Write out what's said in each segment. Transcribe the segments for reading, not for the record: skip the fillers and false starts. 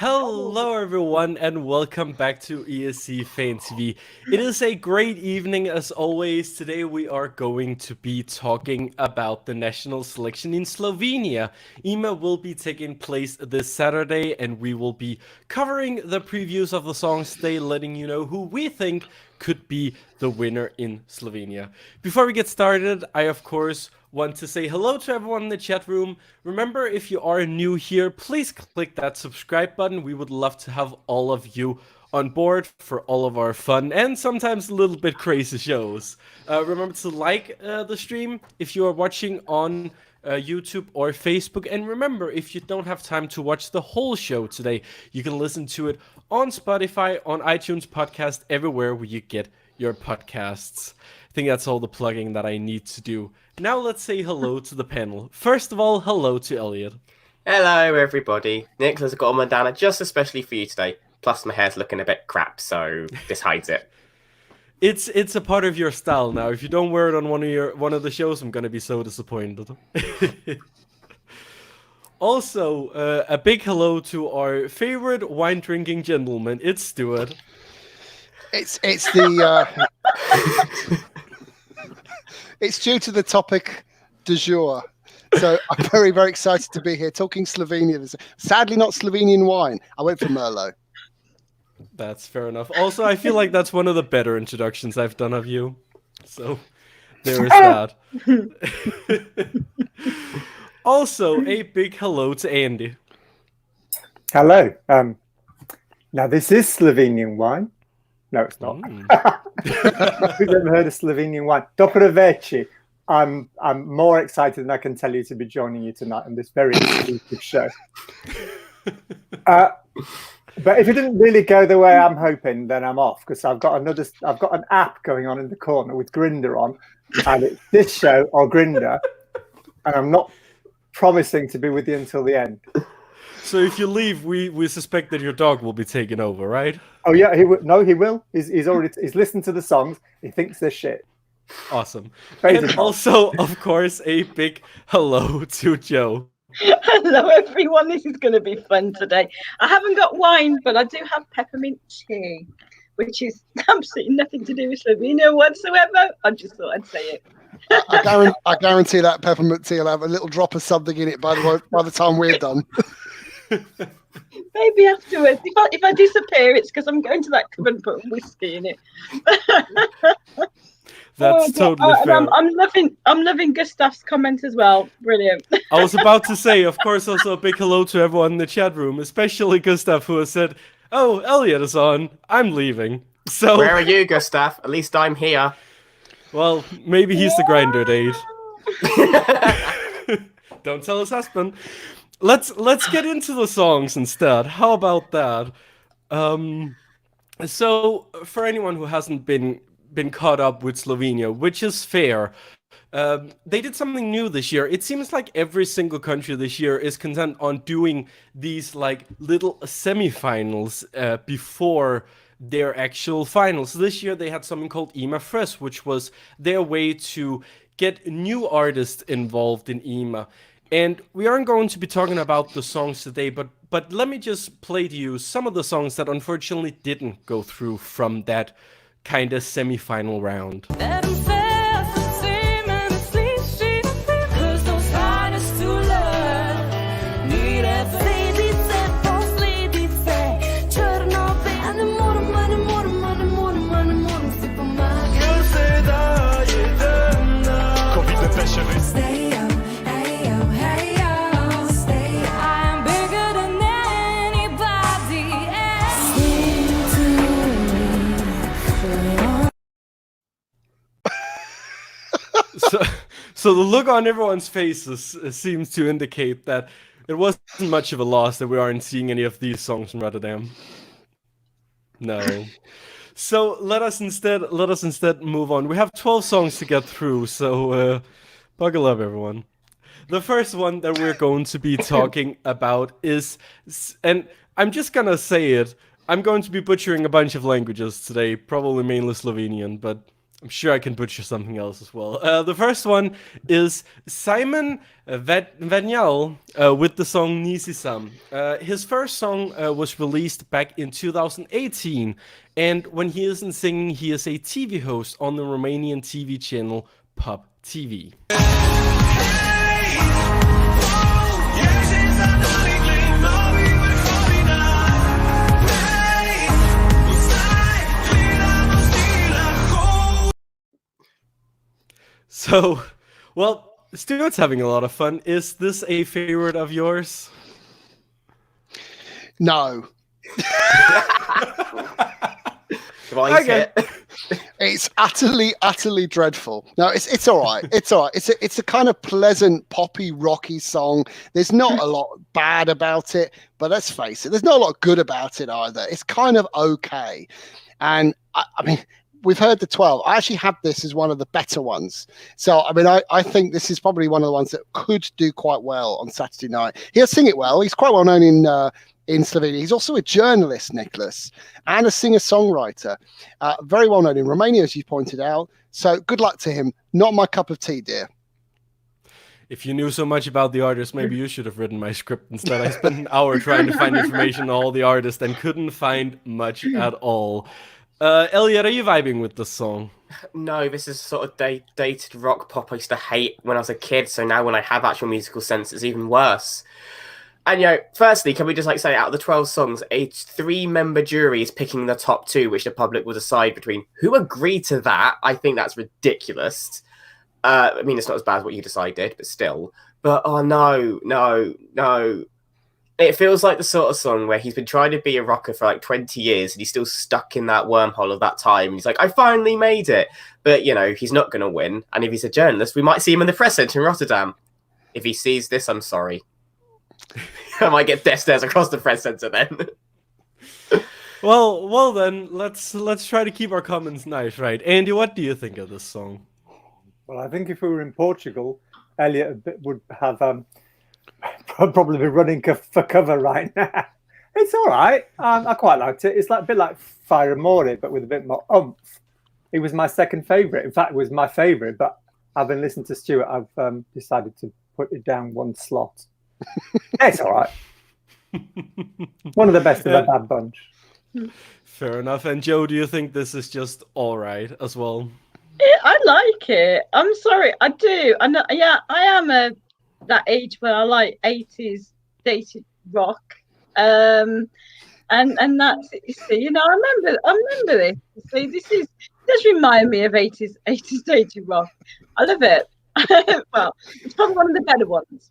Hello, everyone, and welcome back to ESC Fan TV. It is a great evening as always. Today, we are going to be talking about the national selection in Slovenia. EMA will be taking place this Saturday, and we will be covering the previews of the songs today, letting you know who we think could be the winner in Slovenia. Before we get started, I, of course, want to say hello to everyone in the chat room. Remember, if you are new here, please click that subscribe button. We would love to have all of you on board for all of our fun and sometimes a little bit crazy shows. Remember to like the stream if you are watching on YouTube or Facebook. And remember, if you don't have time to watch the whole show today, you can listen to it on Spotify, on iTunes podcast, everywhere where you get your podcasts. I think that's all the plugging that I need to do. Now let's say hello to the panel. First of all, hello to Elliot. Hello, everybody. Nicholas, I've got a bandana just especially for you today. Plus, my hair's looking a bit crap, so this hides it. It's a part of your style now. If you don't wear it on one of the shows, I'm gonna be so disappointed. Also, a big hello to our favorite wine drinking gentleman. It's Stuart. It's the it's due to the topic du jour. So I'm very, very excited to be here talking Slovenia. Sadly, not Slovenian wine. I went for Merlot. That's fair enough. Also, I feel like that's one of the better introductions I've done of you. So there is that. Also, a big hello to Andy. Hello. Now, this is Slovenian wine. No, it's not. Who's ever heard of Slovenian wine? Dobro veče. I'm more excited than I can tell you to be joining you tonight on this very exclusive show. But if it didn't really go the way I'm hoping, then I'm off because I've got an app going on in the corner with Grinder on, and it's this show or Grinder, and I'm not promising to be with you until the end. So if you leave, we suspect that your dog will be taken over, right? Oh yeah, he will. No, he will. He's listened to the songs. He thinks they're shit. Awesome. And also, of course, a big hello to Joe. Hello, everyone. This is going to be fun today. I haven't got wine, but I do have peppermint tea, which is absolutely nothing to do with Slovenia whatsoever. I just thought I'd say it. I guarantee that peppermint tea will have a little drop of something in it by the time we're done. Maybe afterwards. If I disappear, it's because I'm going to that cupboard and putting whiskey in it. That's totally fair. I'm loving Gustav's comment as well. Brilliant. I was about to say, of course, also a big hello to everyone in the chat room, especially Gustav, who has said, "Oh, Elliot is on. I'm leaving." So where are you, Gustav? At least I'm here. Well, maybe he's the grinder date. Don't tell his husband. Let's get into the songs instead. How about that? So for anyone who hasn't been caught up with Slovenia, which is fair, they did something new this year. It seems like every single country this year is content on doing these like little semifinals before their actual finals. This year they had something called EMA Fresh, which was their way to get new artists involved in EMA. And we aren't going to be talking about the songs today, but let me just play to you some of the songs that unfortunately didn't go through from that kind of semi-final round. So the look on everyone's faces seems to indicate that it wasn't much of a loss that we aren't seeing any of these songs from Rotterdam. No. So let us instead move on. We have 12 songs to get through, so buckle up, everyone. The first one that we're going to be talking about is, and I'm just gonna say it, I'm going to be butchering a bunch of languages today, probably mainly Slovenian, but I'm sure I can butcher something else as well. The first one is Simon Vanyal with the song Nisisam. His first song was released back in 2018, and when he isn't singing, he is a TV host on the Romanian TV channel Pop TV. So, well, Stuart's having a lot of fun. Is this a favorite of yours? No. Okay. It's utterly dreadful. No, it's all right. It's all right. It's a kind of pleasant, poppy, rocky song. There's not a lot bad about it, but let's face it, there's not a lot good about it either. It's kind of okay. And I mean, we've heard the 12. I actually have this as one of the better ones. So, I mean, I think this is probably one of the ones that could do quite well on Saturday night. He'll sing it well. He's quite well known in Slovenia. He's also a journalist, Nicholas, and a singer-songwriter. Very well known in Romania, as you pointed out. So good luck to him. Not my cup of tea, dear. If you knew so much about the artist, maybe you should have written my script instead. I spent an hour trying to find information on all the artists and couldn't find much at all. Elliot, are you vibing with this song? No, this is sort of dated rock pop I used to hate when I was a kid, so now when I have actual musical sense, it's even worse. And, firstly, can we just say out of the 12 songs, a 3-member jury is picking the top 2, which the public will decide between. Who agreed to that? I think that's ridiculous. I mean, it's not as bad as what you decided, but still. But, oh, no. It feels like the sort of song where he's been trying to be a rocker for 20 years and he's still stuck in that wormhole of that time. He's like, I finally made it. But, he's not going to win. And if he's a journalist, we might see him in the press centre in Rotterdam. If he sees this, I'm sorry. I might get death stares across the press centre then. Well then, let's try to keep our comments nice, right? Andy, what do you think of this song? Well, I think if we were in Portugal, Elliot would have probably be running for cover right now. It's all right. I quite liked it. It's a bit like Fire Amore, but with a bit more oomph. It was my second favourite. In fact, it was my favourite, but having listened to Stuart, I've decided to put it down one slot. It's all right. One of the best of a bad bunch. Fair enough. And Joe, do you think this is just all right as well? Yeah, I like it. I'm sorry, I do. I know, yeah, I am that age where I like 80s dated rock. And that's it. You see, I remember this. See, this does remind me of 80s dated rock. I love it. Well, it's probably one of the better ones.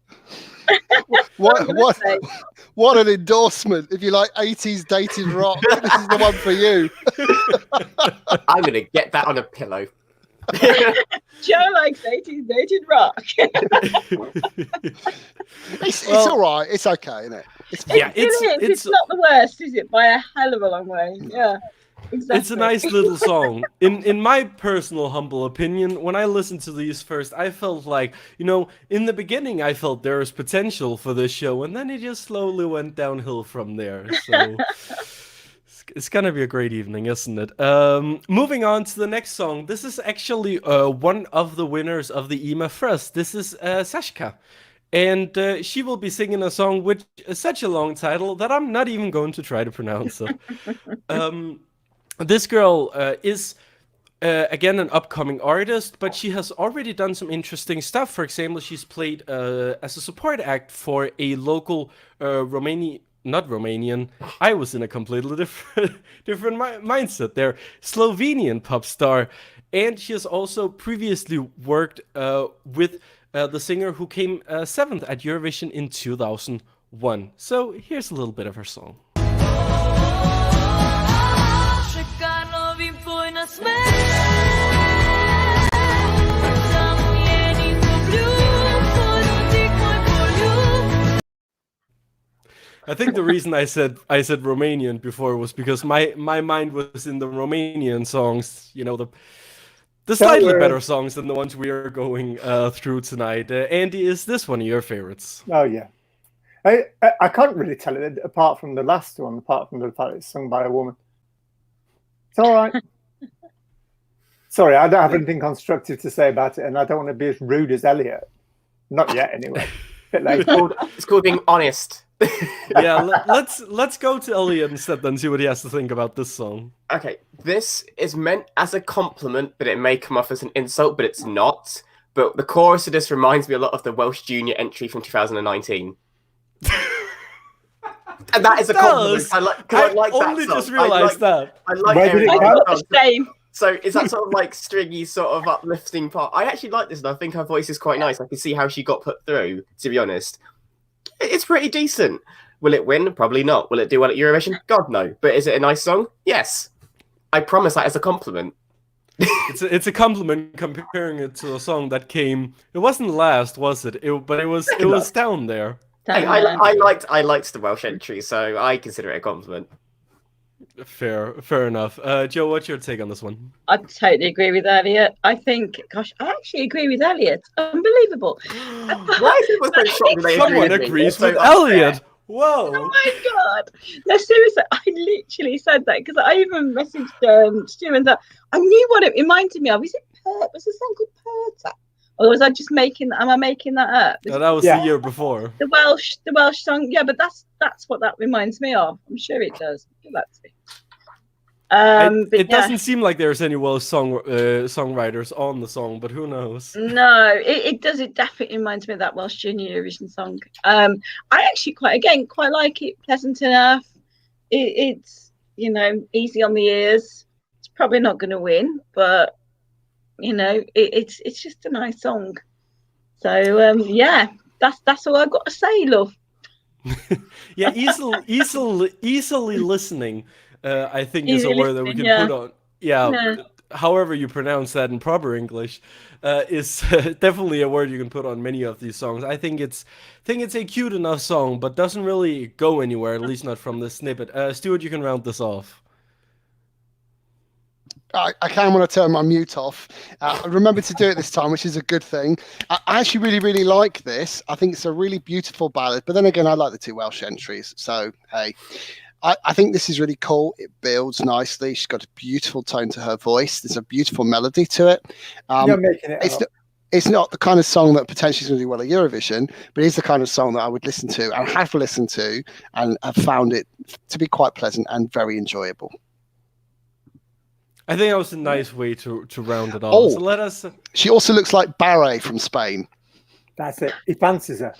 What an endorsement! If you like 80s dated rock, this is the one for you. I'm gonna get that on a pillow. Joe likes 80s dated rock. It's all right. It's okay, isn't it? It's not the worst, is it? By a hell of a long way. Yeah. Exactly. It's a nice little song. In my personal humble opinion, when I listened to these first, I felt like, in the beginning, I felt there was potential for this show, and then it just slowly went downhill from there. So it's gonna be a great evening, isn't it? Moving on to the next song. This is actually one of the winners of the EMA first. This is Sashka. And she will be singing a song with such a long title that I'm not even going to try to pronounce. So. This girl is, again, an upcoming artist, but she has already done some interesting stuff. For example, she's played as a support act for a local not Romanian, I was in a completely different mindset there, Slovenian pop star. And she has also previously worked with the singer who came 7th at Eurovision in 2001. So here's a little bit of her song. I think the reason I said Romanian before was because my mind was in the Romanian songs, the slightly better songs than the ones we are going through tonight. Andy, is this one of your favorites? Oh yeah, I can't really tell it apart from the last one, apart from the fact it's sung by a woman. It's all right. Sorry, I don't have anything constructive to say about it, and I don't want to be as rude as Elliot. Not yet, anyway. Bit late. It's called being honest. Yeah, let's go to Elliot instead and see what he has to think about this song. Okay, this is meant as a compliment, but it may come off as an insult, but it's not. But the chorus of this reminds me a lot of the Welsh Junior entry from 2019. And that is a compliment. I like that only song. just realised that. I like Where did it everything come? about The same. So is that sort of like stringy, sort of uplifting part? I actually like this, and I think her voice is quite nice. I can see how she got put through, to be honest. It's pretty decent. Will it win? Probably not. Will it do well at Eurovision? God, no. But is it a nice song? Yes. I promise that as a compliment. It's a compliment comparing it to a song that came. It wasn't last, was it? But it was down there. Hey, I liked the Welsh entry, so I consider it a compliment. Fair enough. Joe, what's your take on this one? I totally agree with Elliot. I think, gosh, I actually agree with Elliot. Unbelievable. Why is people so shocked they agree Someone with me? agrees It's so with unfair. Elliot. Whoa. Oh my god! No, seriously, I literally said that because I even messaged Stu and that I knew what it reminded me of. Is it was the song called Perta? Or was I just making? Am I making that up? No, that was the year before. The Welsh song. Yeah, but that's what that reminds me of. I'm sure it does. Give that to me. It doesn't seem like there's any Welsh songwriters on the song, but who knows? No, it does. It definitely reminds me of that Welsh Junior Eurovision song. I actually quite like it. Pleasant enough. It's easy on the ears. It's probably not going to win, but it's just a nice song. So yeah, that's all I've got to say, love. Yeah, easily listening. I think is a Easy word that we can listening, put on. Yeah, however you pronounce that in proper English, is definitely a word you can put on many of these songs. I think it's a cute enough song, but doesn't really go anywhere. At least not from this snippet. Stuart, you can round this off. I can when I turn my mute off. I remember to do it this time, which is a good thing. I actually really, really like this. I think it's a really beautiful ballad. But then again, I like the two Welsh entries. So, hey, I think this is really cool. It builds nicely. She's got a beautiful tone to her voice. There's a beautiful melody to it. You're making it up. It's not the kind of song that potentially is going to do well at Eurovision, but it's the kind of song that I would listen to and have listened to and have found it to be quite pleasant and very enjoyable. I think that was a nice way to round it off. Oh, so let us. She also looks like Barre from Spain. That's it. He fancies her.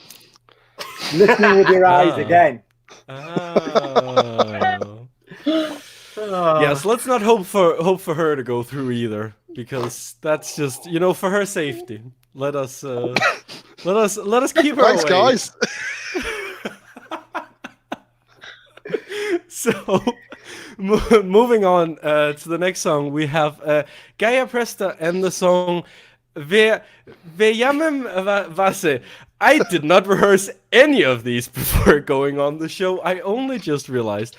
Listening with your eyes again. Oh. Yes, let's not hope for her to go through either, because that's just for her safety. Let us keep her Thanks, away. guys. So, moving on to the next song, we have Gaia Prestor and the song Vejamem Vase. I did not rehearse any of these before going on the show. I only just realized.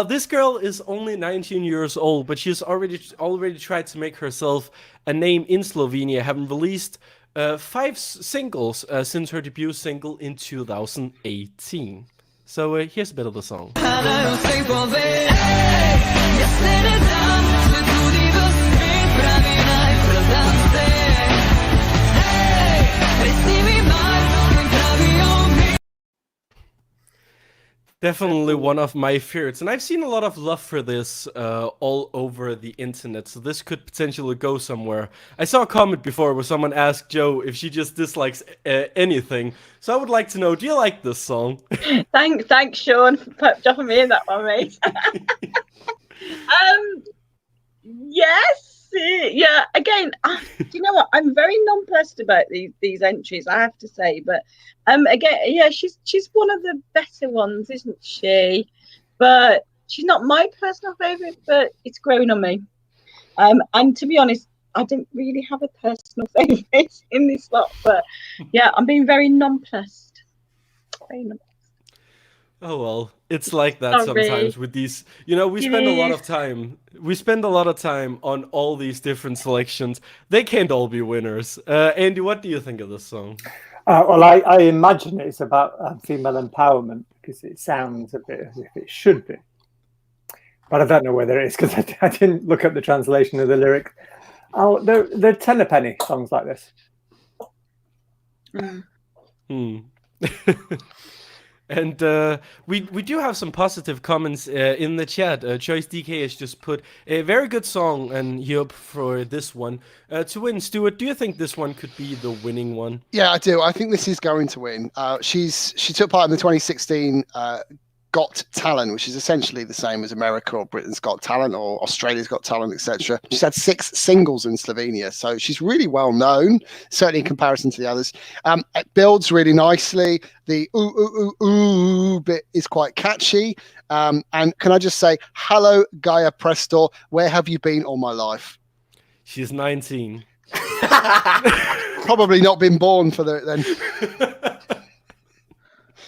This girl is only 19 years old, but she's already tried to make herself a name in Slovenia, having released 5 singles since her debut single in 2018. So here's a bit of the song. Definitely one of my favorites, and I've seen a lot of love for this all over the internet, so this could potentially go somewhere. I saw a comment before where someone asked Joe if she just dislikes anything, so I would like to know, do you like this song? Thanks, Sean, for dropping me in that one, mate. Yes. Yeah, again, do you know what? I'm very nonplussed about these entries, I have to say. But again, yeah, she's one of the better ones, isn't she? But she's not my personal favourite, but it's grown on me. And to be honest, I didn't really have a personal favourite in this lot. But yeah, I'm being very nonplussed. Very nonplussed. Oh well, it's like that sometimes with these. We spend a lot of time. We spend a lot of time on all these different selections. They can't all be winners. Andy, what do you think of this song? Well, I imagine it's about female empowerment because it sounds a bit as if it should be, but I don't know whether it is because I didn't look up the translation of the lyrics. Oh, they're tenner penny songs like this. And we do have some positive comments in the chat. Choice DK has just put a very good song and he up for this one to win. Stuart, do you think this one could be the winning one? Yeah, I do. I think this is going to win. She took part in the 2016 Got Talent, which is essentially the same as America or Britain's Got Talent or Australia's Got Talent, etc. She's had 6 singles in Slovenia, so she's really well known, certainly in comparison to the others. It builds really nicely. The ooh, ooh, ooh, ooh bit is quite catchy. And can I just say, hello, Gaia Prestor, where have you been all my life? She's 19. Probably not been born for the then.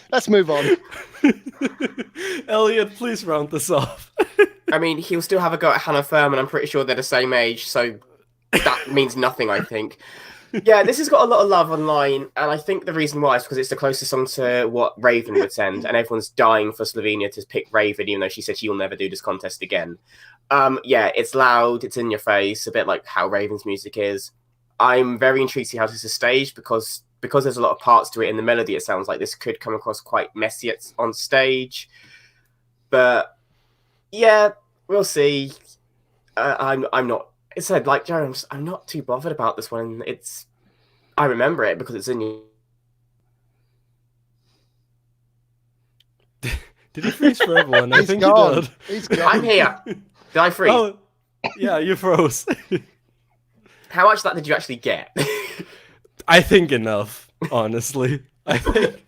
Let's move on. Elliot, please round this off. I mean, he'll still have a go at Hannah Furman. I'm pretty sure they're the same age, so that means nothing, I think. Yeah, this has got a lot of love online, and I think the reason why is because it's the closest song to what Raven would send, and everyone's dying for Slovenia to pick Raven, even though she said she'll never do this contest again. Yeah, it's loud, it's in your face, a bit like how Raven's music is. I'm very intrigued to see how this is staged, because there's a lot of parts to it in the melody, it sounds like this could come across quite messy on stage. But yeah, we'll see. I'm not. It said like Jones. I'm not too bothered about this one. I remember it because it's in you. Did he freeze for everyone? I think gone. he did. He's gone. I'm here. Did I freeze? Oh, yeah, you froze. How much of that did you actually get? I think enough, honestly. I think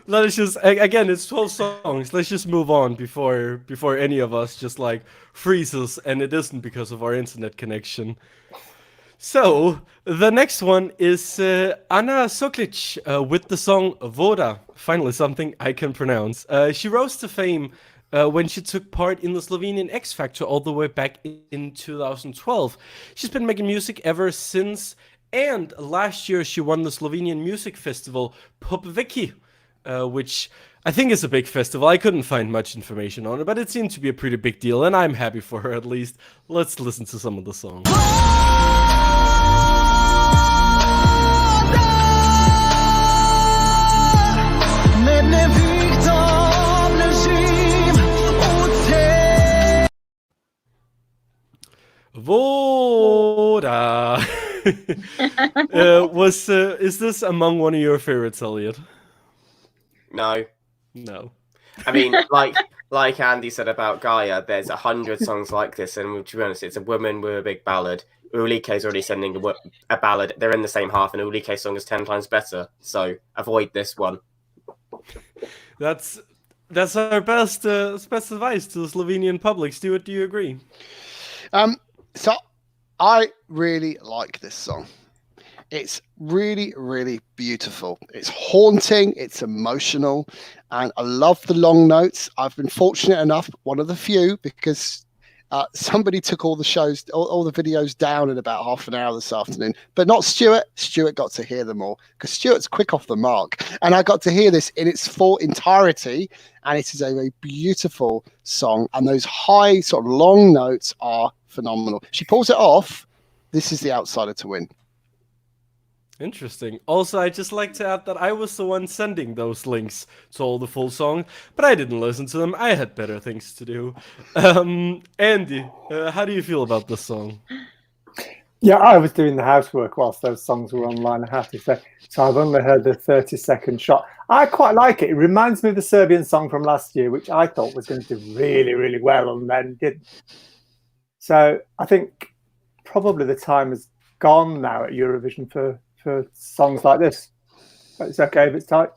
let's just again, it's 12 songs. Let's just move on before any of us just like freezes, and it isn't because of our internet connection. So the next one is Anna Soklic with the song Voda. Finally, something I can pronounce. She rose to fame when she took part in the Slovenian X Factor all the way back in 2012. She's been making music ever since. And last year, she won the Slovenian music festival Popveki, which I think is a big festival. I couldn't find much information on it, but it seemed to be a pretty big deal, and I'm happy for her at least. Let's listen to some of the songs. Voda. Is this among one of your favorites, Elliot? No. I mean, like Andy said about Gaia, there's 100 songs like this, and to be honest, it's a woman with a big ballad. Ulike's already sending a ballad. They're in the same half, and Ulike's song is 10 times better. So avoid this one. That's our best advice to the Slovenian public. Stuart, do you agree? So I really like this song. It's really, really beautiful. It's haunting. It's emotional. And I love the long notes. I've been fortunate enough, one of the few, because somebody took all the videos down in about half an hour this afternoon, but not Stuart. Stuart got to hear them all because Stuart's quick off the mark. And I got to hear this in its full entirety. And it is a very beautiful song. And those high sort of long notes are phenomenal. She pulls it off. This is the outsider to win. Interesting. Also, I'd just like to add that I was the one sending those links to all the full song, but I didn't listen to them. I had better things to do. Andy, how do you feel about this song? Yeah, I was doing the housework whilst those songs were online, I have to say. So I've only heard the 30-second shot. I quite like it. It reminds me of the Serbian song from last year, which I thought was going to do really, really well and then didn't. So I think probably the time has gone now at Eurovision for songs like this. But it's okay if it's tight.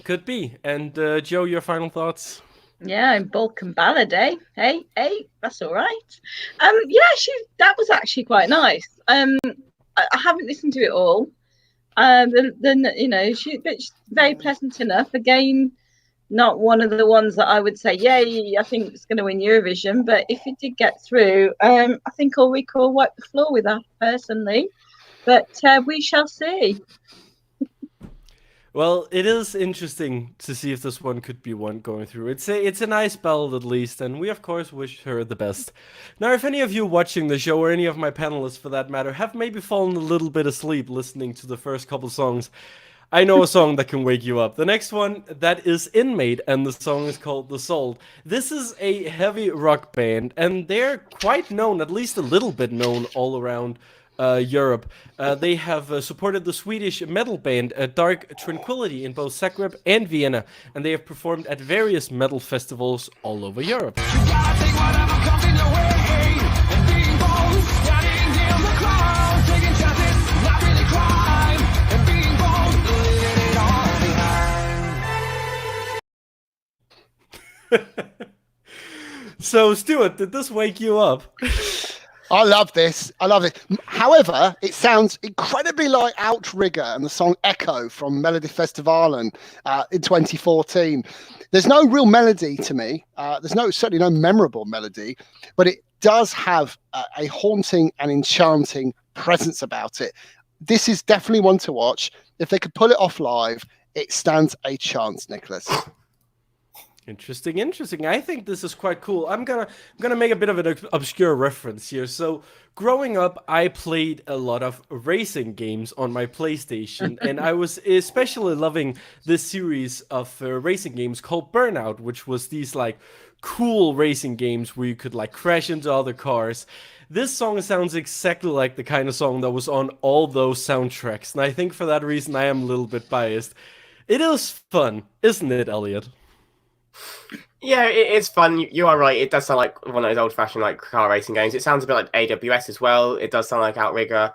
Could be. And Joe, your final thoughts? Yeah, in Balkan ballad, eh? Hey, that's all right. Yeah, that was actually quite nice. I haven't listened to it all. She's very pleasant enough. Again, not one of the ones that I would say, yay, I think it's going to win Eurovision. But if it did get through, I think all we could wipe the floor with that personally. But we shall see. Well, it is interesting to see if this one could be one going through. It's a nice ballad at least, and we of course wish her the best. Now, if any of you watching the show, or any of my panelists for that matter, have maybe fallen a little bit asleep listening to the first couple songs, I know a song that can wake you up. The next one, that is Inmate, and the song is called The Soul. This is a heavy rock band, and they're quite known, at least a little bit known, all around Europe. They have supported the Swedish metal band Dark Tranquillity in both Zagreb and Vienna, and they have performed at various metal festivals all over Europe. So, Stuart, did this wake you up? I love this. I love it. However, it sounds incredibly like Outrigger and the song Echo from Melodifestivalen in 2014. There's no real melody to me. There's certainly no memorable melody, but it does have a haunting and enchanting presence about it. This is definitely one to watch. If they could pull it off live, it stands a chance, Nicholas. Interesting. I think this is quite cool. I'm gonna make a bit of an obscure reference here. So, growing up, I played a lot of racing games on my PlayStation, and I was especially loving this series of racing games called Burnout, which was these like cool racing games where you could like crash into other cars. This song sounds exactly like the kind of song that was on all those soundtracks, and I think for that reason I am a little bit biased. It is fun, isn't it, Elliot? Yeah, it's fun. You are right. It does sound like one of those old-fashioned like car racing games. It sounds a bit like AWS as well. It does sound like Outrigger.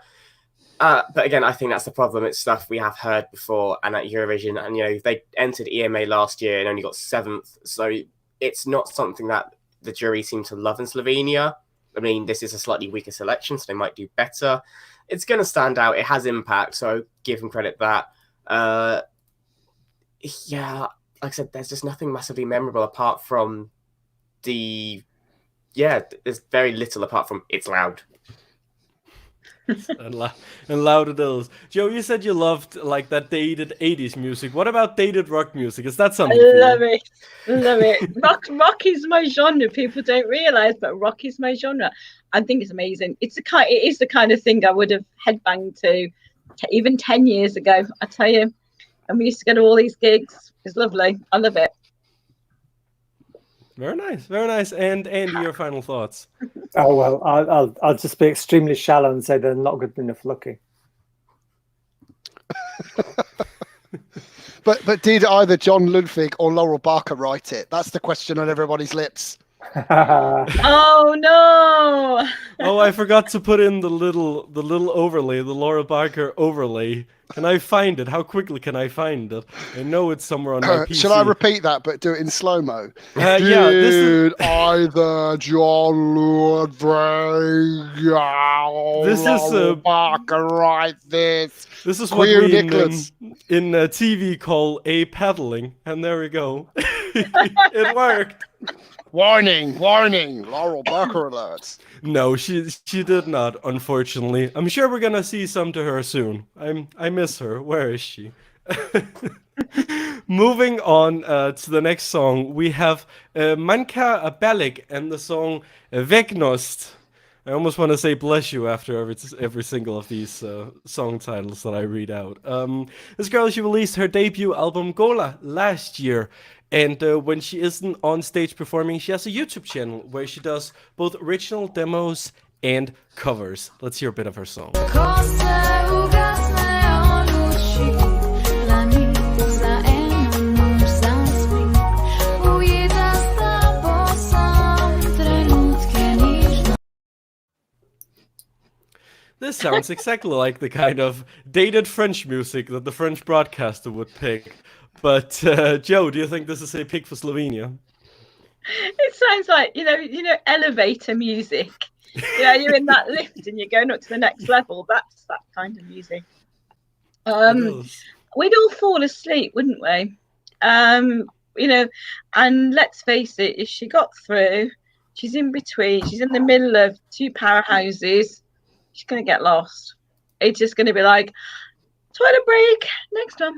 But again, I think that's the problem. It's stuff we have heard before, and at Eurovision, and they entered EMA last year and only got 7th. So it's not something that the jury seem to love in Slovenia. I mean, this is a slightly weaker selection, so they might do better. It's going to stand out. It has impact, so give them credit that. Yeah. Like I said, there's just nothing massively memorable apart from there's very little apart from it's loud. and loud it is. Joe, you said you loved like that dated 80s music. What about dated rock music? Is that something I love it. Rock is my genre. People don't realize, but rock is my genre. I think it's amazing. It is the kind of thing I would have headbanged to even 10 years ago, I tell you. And we used to go to all these gigs. It's lovely. I love it. Very nice. And Andy, your final thoughts? Oh well, I'll just be extremely shallow and say they're not good enough looking. But did either John Ludwig or Laurel Barker write it? That's the question on everybody's lips. Oh no! Oh, I forgot to put in the little overlay, the Laura Barker overlay. Can I find it? How quickly can I find it? I know it's somewhere on my PC. Shall I repeat that, but do it in slow-mo? Did either John Ludwig or Laurel Barker write this? This is what we in TV call a paddling, and there we go. It worked. Warning, Laurel Barker alerts. No, she did not, unfortunately. I'm sure we're gonna see some to her soon. I miss her. Where is she? Moving on to the next song, we have Cara Belick and the song Vegnost. I almost want to say bless you after every single of these song titles that I read out. This girl, she released her debut album Gola last year. And when she isn't on stage performing, she has a YouTube channel where she does both original demos and covers. Let's hear a bit of her song. This sounds exactly like the kind of dated French music that the French broadcaster would pick. But Joe, do you think this is a pick for Slovenia? It sounds like elevator music. You're in that lift and you're going up to the next level. That's that kind of music. We'd all fall asleep, wouldn't we? And let's face it, if she got through, she's in between. She's in the middle of two powerhouses. She's going to get lost. It's just going to be like, toilet break, next one.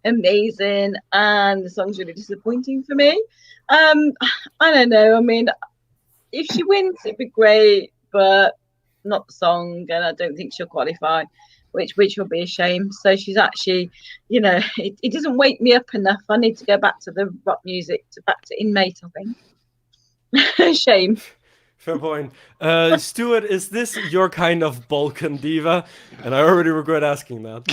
amazing, and the song's really disappointing for me. I don't know. I mean, if she wins, it'd be great, but not the song, and I don't think she'll qualify, which will be a shame. So she's actually, it doesn't wake me up enough. I need to go back to the rock music, back to Inmate, I think. Shame. Fair point. Stuart, is this your kind of Balkan diva? And I already regret asking that.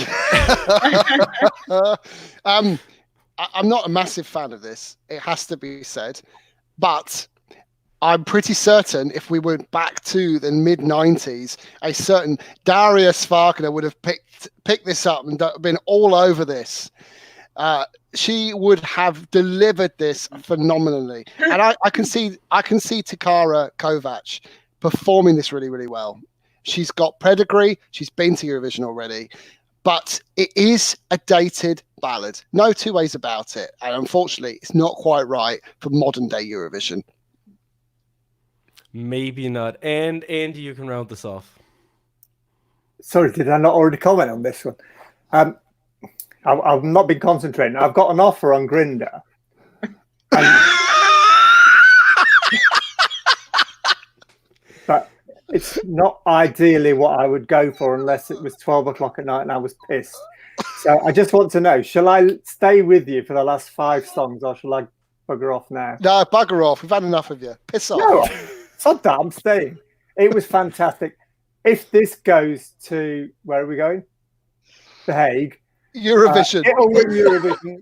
I'm not a massive fan of this. It has to be said, but I'm pretty certain if we went back to the mid-90s, a certain Darius Farkner would have picked this up and been all over this. She would have delivered this phenomenally, and I can see Tinkara Kovač performing this really, really well. She's got pedigree. She's been to Eurovision already, but it is a dated ballad. No two ways about it, and unfortunately, it's not quite right for modern day Eurovision. Maybe not. And Andy, you can round this off. Sorry, did I not already comment on this one? I've not been concentrating. I've got an offer on Grindr. But it's not ideally what I would go for unless it was 12 o'clock at night and I was pissed. So I just want to know, shall I stay with you for the last 5 songs or shall I bugger off now? No, bugger off. We've had enough of you. Piss off. No, sod that, I'm staying. It was fantastic. If this goes to, where are we going? The Hague. Eurovision. It'll win Eurovision.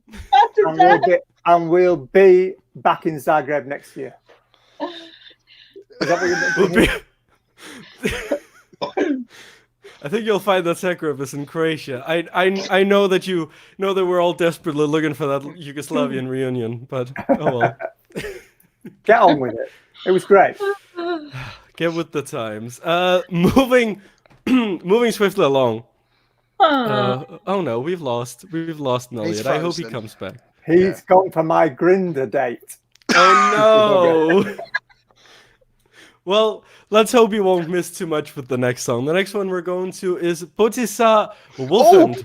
and we'll be back in Zagreb next year. Is that what you're doing? I think you'll find that Zagreb is in Croatia. I know that you know that we're all desperately looking for that Yugoslavian reunion, but oh well. Get on with it. It was great. Get with the times. Moving swiftly along. Oh no, we've lost Elliot. I hope he comes back. He's gone for my Grindr date. Oh no. Well, let's hope he won't miss too much with the next song. The next one we're going to is Bozy Saw Wolf.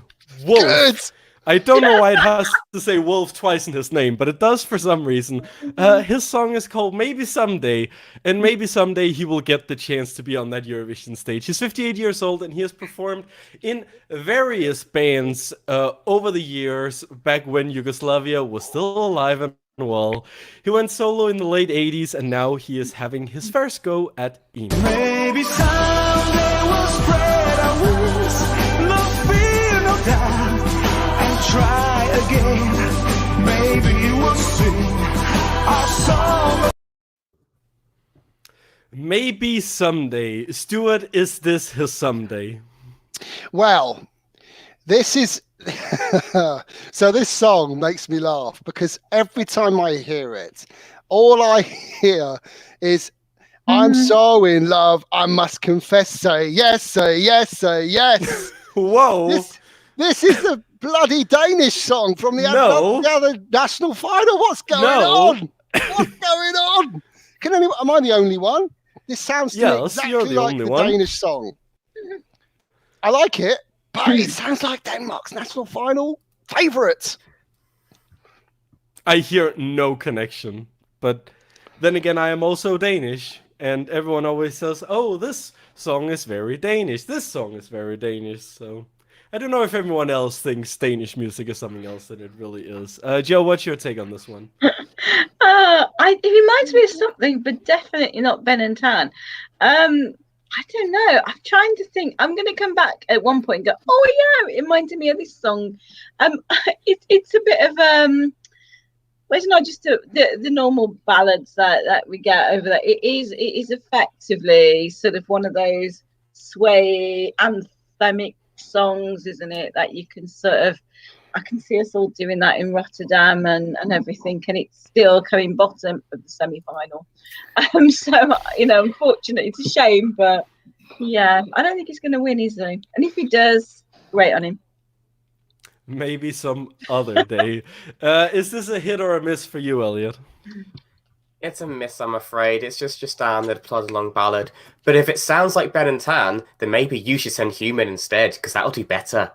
Good. I don't know why it has to say wolf twice in his name, but it does for some reason. His song is called Maybe Someday, and maybe someday he will get the chance to be on that Eurovision stage. He's 58 years old, and he has performed in various bands over the years, back when Yugoslavia was still alive and well. He went solo in the late 80s, and now he is having his first go at EMA. Maybe someday we'll spread our wings, no fear, no doubt. Try again, maybe we'll sing our song. Maybe someday. Stuart, is this his someday? Well, this is so this song makes me laugh because every time I hear it, all I hear is I'm so in love, I must confess, say yes, say yes, say yes. Whoa. This is the bloody Danish song from the other national final. What's going on? What's going on? Am I the only one? This sounds to me exactly like the Danish song. I like it, but it sounds like Denmark's national final favourite. I hear no connection, but then again, I am also Danish, and everyone always says, "Oh, this song is very Danish. This song is very Danish." So I don't know if everyone else thinks Danish music is something else than it really is. Joe, what's your take on this one? It reminds me of something, but definitely not Ben and Tan. I don't know. I'm trying to think. I'm going to come back at one point and go, oh, yeah, it reminded me of this song. It's a bit of, well, it's not just the normal ballads that we get over there. It is effectively sort of one of those sway anthemic songs, isn't it, that you can sort of, I can see us all doing that in Rotterdam and everything, and it's still coming bottom of the semi-final. So, unfortunately, it's a shame, but yeah, I don't think he's going to win, is he? And if he does, great on him. Maybe some other day. Is this a hit or a miss for you, Elliot? It's a miss, I'm afraid. It's just your standard plod along ballad. But if it sounds like Ben and Tan, then maybe you should send Human instead, because that'll do better.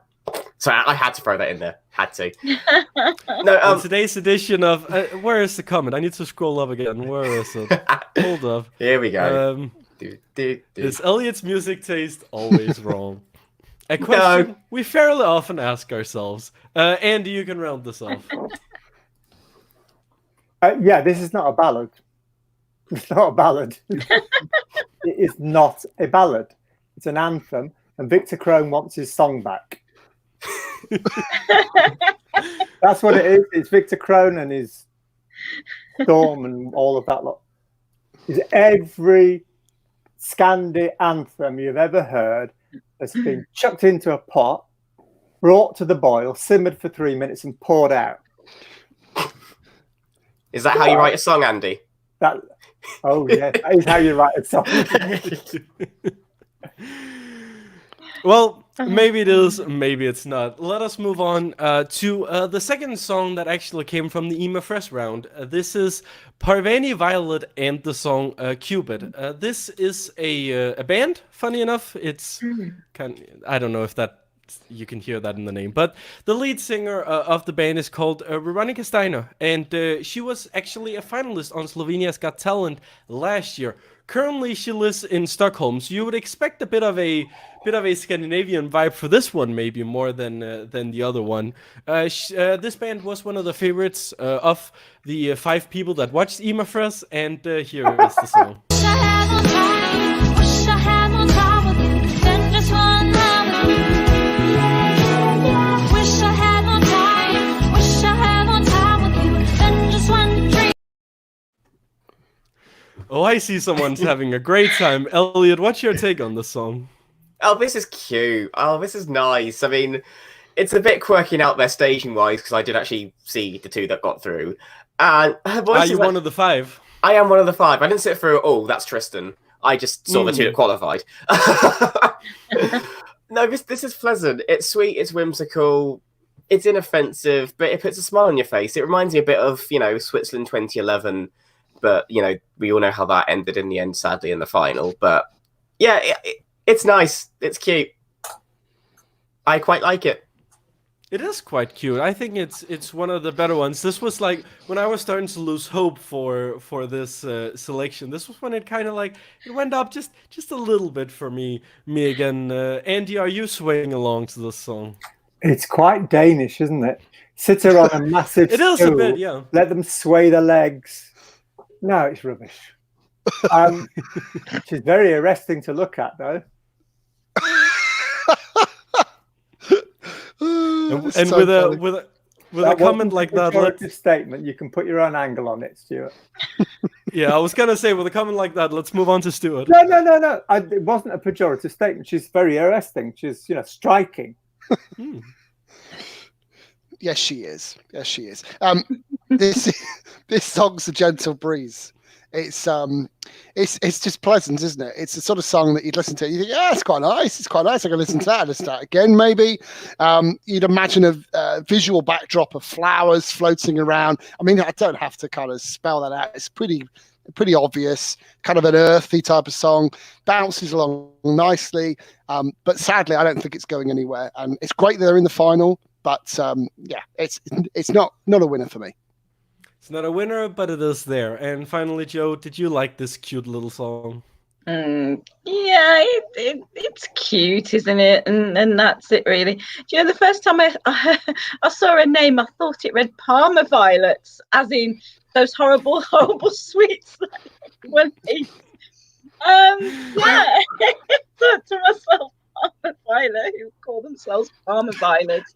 So I had to throw that in there. Had to. No, In today's edition of where is the comment? I need to scroll up again. Where is it? Hold up. Here we go. Is Elliot's music taste always wrong? A question we fairly often ask ourselves. Andy, you can round this off. Yeah, this is not a ballad. It's not a ballad. It is not a ballad. It's an anthem, and Victor Crone wants his song back. That's what it is. It's Victor Crone and his Storm and all of that lot. Is every Scandi anthem you've ever heard has been chucked into a pot, brought to the boil, simmered for 3 minutes, and poured out. Is that how you write a song, Andy? Oh yeah, that is how you write a song. Well, maybe it is, maybe it's not. Let us move on to the second song that actually came from the EMA Fresh round. This is Parveni Violet and the song Cupid. This is a band, funny enough. It's I don't know if that you can hear that in the name, but the lead singer of the band is called Veronica Steiner, and she was actually a finalist on Slovenia's Got Talent last year. Currently, she lives in Stockholm, so you would expect a bit of a Scandinavian vibe for this one, maybe more than the other one. This band was one of the favorites of the 5 people that watched EMA Fresh, and here is the song. Oh, I see someone's having a great time. Elliot, what's your take on the song? Oh, this is cute. Oh, this is nice. I mean, it's a bit quirky out there staging-wise, because I did actually see the 2 that got through. And are you one of the 5? I am one of the 5. I didn't sit through, oh, that's Tristan. I just saw the 2 that qualified. No, this is pleasant. It's sweet, it's whimsical, it's inoffensive, but it puts a smile on your face. It reminds me a bit of, Switzerland 2011, but, we all know how that ended in the end, sadly, in the final. But, yeah, it's nice. It's cute. I quite like it. It is quite cute. I think it's one of the better ones. This was like when I was starting to lose hope for this selection. This was when it kind of it went up just a little bit for me again. Andy, are you swaying along to this song? It's quite Danish, isn't it? Sit her on a massive It is a bit, yeah. Let them sway the legs. No, it's rubbish. She's very arresting to look at, though. And so with a comment like that, let's statement. You can put your own angle on it, Stuart. Yeah, I was gonna say with a comment like that, let's move on to Stuart. No. It wasn't a pejorative statement. She's very arresting. She's striking. Yes, she is. This song's A Gentle Breeze. It's just pleasant, isn't it? It's the sort of song that you'd listen to. You think, yeah, it's quite nice. It's quite nice. I can listen to that and listen to that again, maybe. You'd imagine a visual backdrop of flowers floating around. I mean, I don't have to kind of spell that out. It's pretty obvious. Kind of an earthy type of song. Bounces along nicely. But sadly, I don't think it's going anywhere. And it's great that they're in the final. But yeah, it's not a winner for me. It's not a winner, but it is there. And finally, Joe, did you like this cute little song? Yeah, it's cute, isn't it? And that's it, really. Do you know, the first time I saw her name, I thought it read Parma Violets, as in those horrible sweets that everyone eats. Yeah, I thought to myself, Parma Violet, who call themselves Parma Violets.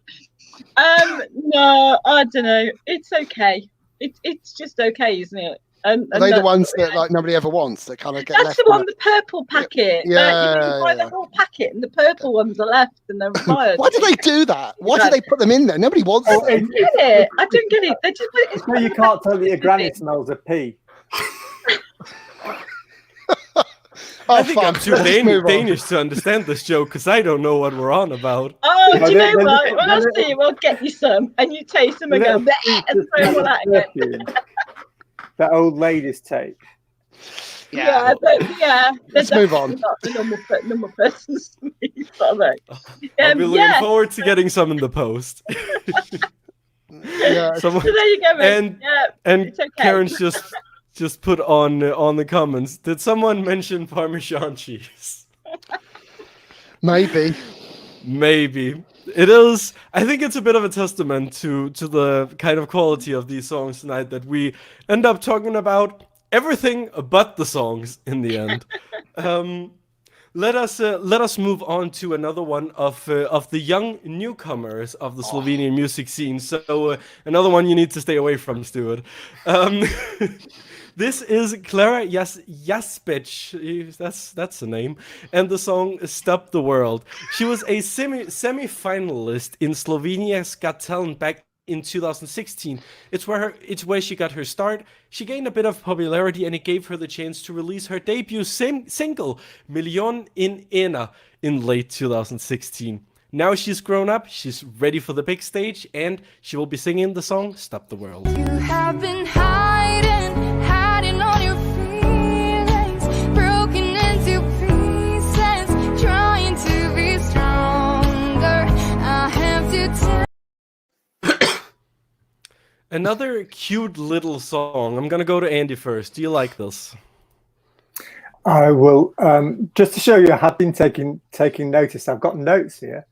No, I don't know. It's okay. It's just okay, isn't it? And are they the ones that nobody ever wants? That kind of get that's left. The one, the purple packet. Yeah, you can buy the whole packet, and the purple ones are left, and they're required. Why do they do that? Why do they put them in there? Nobody wants them. I don't get it. I don't get it. They just put it. So you can't tell that your granny smells of pee. I think I'm too Danish to understand this joke because I don't know what we're on about. Oh, do you know what? Well, I'll see. We'll get you some, and you taste them and go, and throw them all out again. That old ladies take. Yeah, Let's move on. Not the normal person's moves, are they? I'll be looking forward to getting some in the post. Yeah. So there you go, mate. And it's okay. Karen's just put on the comments. Did someone mention Parmesan cheese? Maybe. It is. I think it's a bit of a testament to the kind of quality of these songs tonight that we end up talking about everything but the songs in the end. Let us move on to another one of the young newcomers of the Slovenian music scene. So another one you need to stay away from, Stuart. This is Klara Jaspic, that's the name, and the song "Stop the World." She was a semi-finalist in Slovenia's Got Talent back in 2016. It's where she got her start. She gained a bit of popularity, and it gave her the chance to release her debut single "Milion in Ena" in late 2016. Now she's grown up, she's ready for the big stage, and she will be singing the song "Stop the World." You have been hiding all your feelings, broken into pieces, trying to be stronger. I have to tell. Another cute little song. I'm gonna go to Andy first. Do you like this? I will. Just to show you, I have been taking notice. I've got notes here.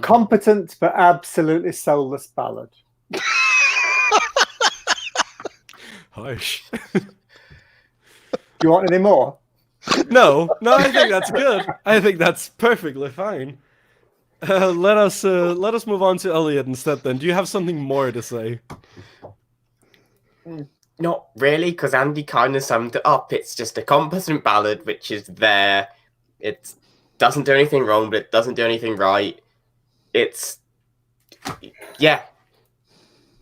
Competent but absolutely soulless ballad. Hush. Do you want any more? No, I think that's good. I think that's perfectly fine. Let us move on to Elliot instead then. Do you have something more to say? Not really, because Andy kind of summed it up. It's just a competent ballad, which is there. It doesn't do anything wrong, but it doesn't do anything right. It's yeah.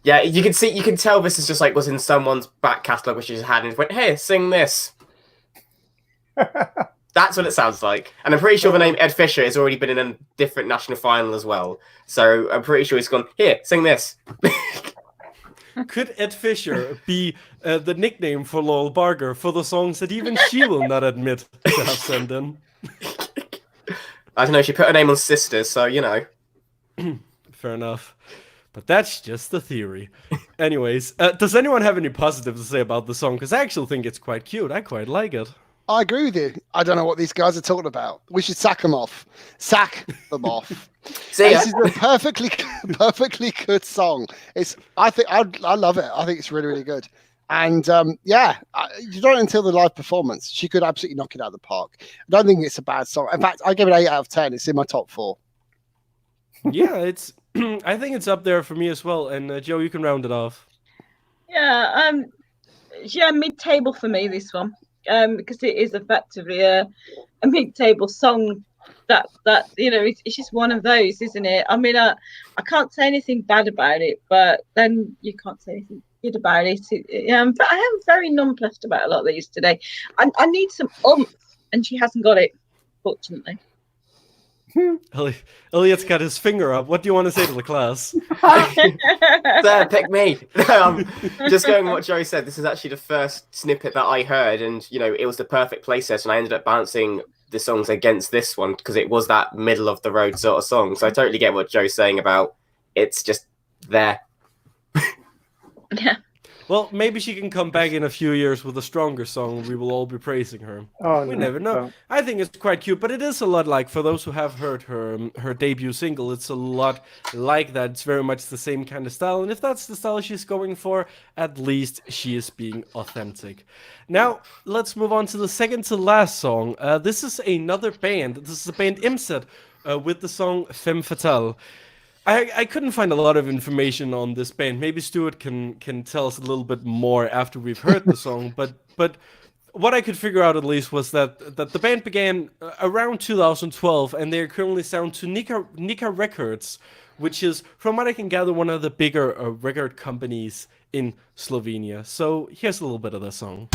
You can tell this is just like was in someone's back catalogue, which she just had, and went, "Hey, sing this." That's what it sounds like. And I'm pretty sure the name Ed Fisher has already been in a different national final as well. So I'm pretty sure he's gone, "Here, sing this." Could Ed Fisher be the nickname for Laurel Barger for the songs that even she will not admit to have sent in? I don't know. She put her name on Sisters, so you know. Fair enough. But that's just the theory. Anyways, does anyone have any positives to say about the song? Because I actually think it's quite cute. I quite like it. I agree with you. I don't know what these guys are talking about. We should sack them off. Sack them off. See ya. This is a perfectly good song. I love it. I think it's really, really good. And you don't until the live performance. She could absolutely knock it out of the park. I don't think it's a bad song. In fact, I give it 8 out of 10. It's in my top 4. Yeah, it's. I think it's up there for me as well. And Joe, you can round it off. Yeah, mid-table for me, this one, because it is effectively a mid-table song. That it's just one of those, isn't it? I mean, I can't say anything bad about it, but then you can't say anything good about it. But I am very nonplussed about a lot of these today. I need some oomph, and she hasn't got it, fortunately. Elliot's got his finger up. What do you want to say to the class? Sir, pick me. Just going on what Joe said, this is actually the first snippet that I heard, and it was the perfect playset, and I ended up bouncing the songs against this one because it was that middle of the road sort of song. So I totally get what Joe's saying about it's just there. Yeah. Well, maybe she can come back in a few years with a stronger song. We will all be praising her. Oh, we never know. No. I think it's quite cute, but it is a lot like, for those who have heard her debut single, it's a lot like that. It's very much the same kind of style. And if that's the style she's going for, at least she is being authentic. Now, let's move on to the second to last song. This is another band. This is the band Mset with the song Femme Fatale. I couldn't find a lot of information on this band. Maybe Stuart can tell us a little bit more after we've heard the song. But what I could figure out at least was that the band began around 2012, and they're currently signed to Nika Records, which is, from what I can gather, one of the bigger record companies in Slovenia. So here's a little bit of the song.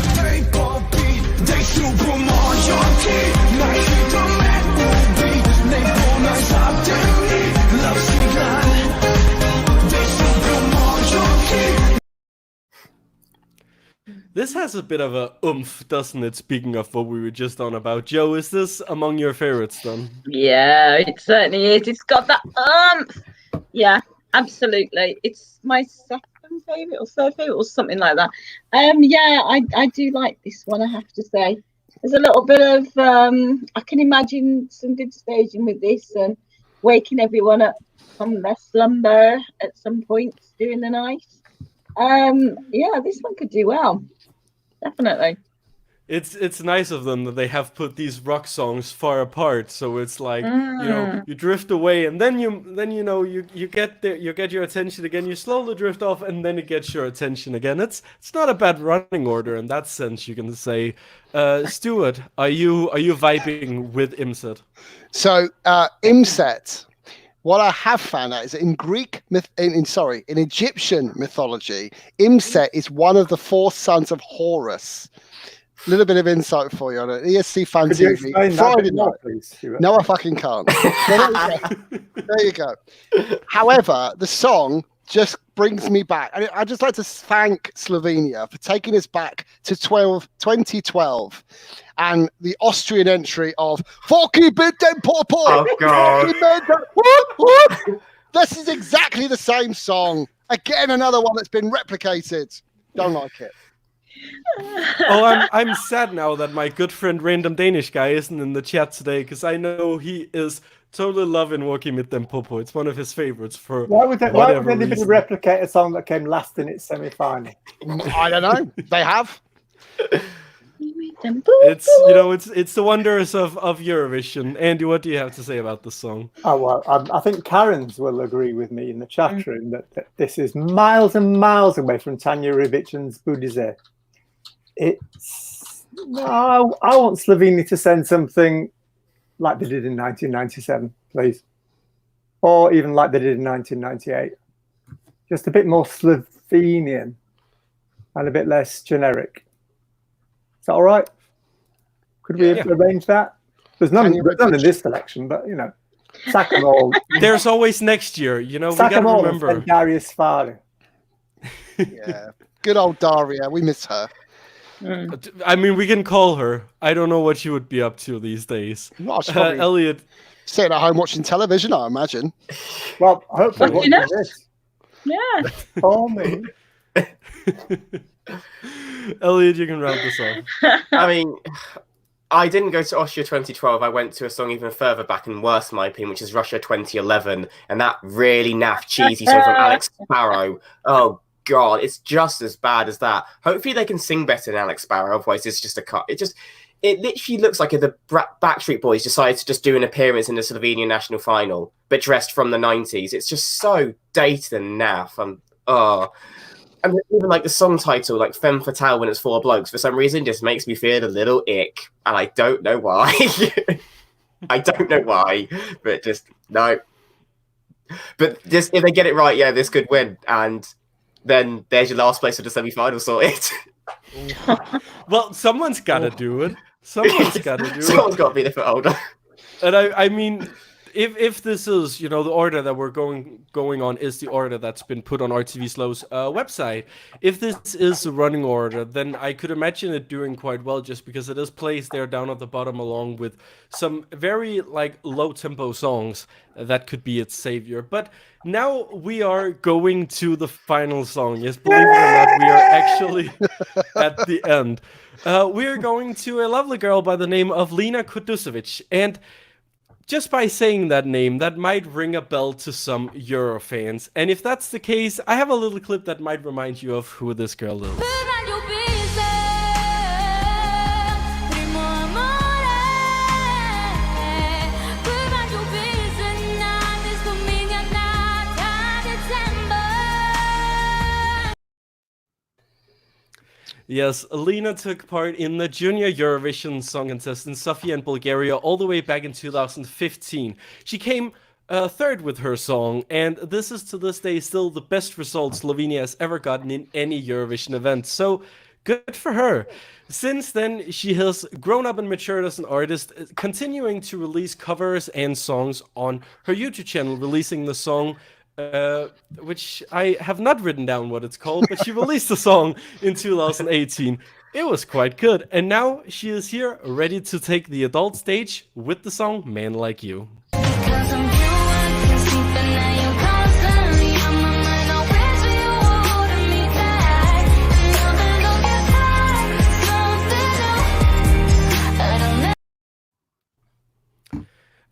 This has a bit of a oomph, doesn't it? Speaking of what we were just on about. Joe, is this among your favorites then? Yeah, it certainly is. It's got that yeah, absolutely. It's my second favourite or third favourite or something like that. Yeah, I do like this one, I have to say. There's a little bit of I can imagine some good staging with this and waking everyone up from their slumber at some points during the night. Yeah, this one could do well. Definitely. It's nice of them that they have put these rock songs far apart, so it's like you drift away, and then you get your attention again. You slowly drift off, and then it gets your attention again. It's not a bad running order in that sense, you can say. Stuart, are you vibing with Mset? So Mset, what I have found out is that in in Egyptian mythology, Mset is one of the 4 sons of Horus. A little bit of insight for you on it. ESC Fan Could you TV, explain that Friday bit more, night. please, Stuart? No, I fucking can't. There you go. However, the song just brings me back. I'd just like to thank Slovenia for taking us back to 2012 and the Austrian entry of Forky Bit Den Popo. Oh, God. This is exactly the same song. Again, another one that's been replicated. Don't like it. Oh, I'm sad now that my good friend Random Danish Guy isn't in the chat today, because I know he is totally loving Walking with Them Popo. It's one of his favorites for Why would whatever anybody reason. replicate a song that came last in its semi-final? I don't know. They have. It's it's the wonders of Eurovision. Andy, what do you have to say about the song? Oh, well, I think Karen's will agree with me in the chat room that this is miles and miles away from Tanya Rivichen's Budize. I want Slovenia to send something like they did in 1997, please. Or even like they did in 1998. Just a bit more Slovenian and a bit less generic. Is that all right? Could we arrange that? There's none in this selection, but, sack them all. There's always next year, we Sack them gotta all remember. and Darius Farley. Yeah. Good old Daria. We miss her. I mean, we can call her. I don't know what she would be up to these days. Not probably Elliot, sitting at home watching television, I imagine. Well, hopefully Watching watching us? this. Yeah. For me. Elliot, you can round this off. I mean, I didn't go to Austria 2012. I went to a song even further back and worse, in my opinion, which is Russia 2011. And that really naff, cheesy song from Alex Sparrow. Oh, God, it's just as bad as that. Hopefully they can sing better than Alex Sparrow. Otherwise, it's just a cut. It literally looks like if the Backstreet Boys decided to just do an appearance in the Slovenian national final, but dressed from the 90s. It's just so dated and naff. And even like the song title, like Femme Fatale when it's 4 blokes, for some reason just makes me feel a little ick. And I don't know why. I don't know why, but just no. But just if they get it right, yeah, this could win. And then there's your last place of the semi-final sorted. Well, someone's got to do it. Someone's got to do it. Someone's got to be the foot holder. And I mean, if this is, the order that we're going on is the order that's been put on RTV Slow's website, if this is the running order, then I could imagine it doing quite well, just because it is placed there down at the bottom along with some very low tempo songs that could be its savior. But now we are going to the final song. Yes, believe it or not, we are actually at the end. We are going to a lovely girl by the name of Lina Kuduzović, and just by saying that name, that might ring a bell to some Euro fans. And if that's the case, I have a little clip that might remind you of who this girl is. Yes, Lina took part in the Junior Eurovision Song Contest in Sofia and Bulgaria all the way back in 2015. She came third with her song, and this is to this day still the best result Slovenia has ever gotten in any Eurovision event. So good for her. Since then, she has grown up and matured as an artist, continuing to release covers and songs on her YouTube channel, releasing the song which I have not written down what it's called, but she released a song in 2018. It was quite good, and now she is here, ready to take the adult stage with the song "Man Like You."